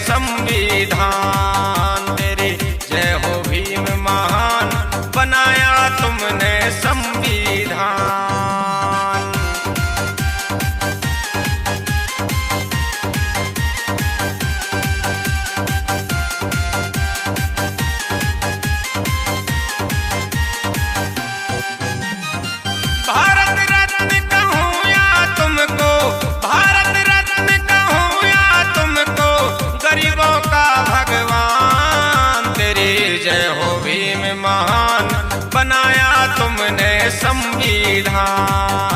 संविधान। तेरी जय हो भीम महान, बनाया तुमने संविधान। भारत रत्न कहूँ या तुमको, भारत रत्न कहूँ या तुमको, गरीबों का भगवान। तेरी जय हो भीम महान, बनाया तुमने संविधान।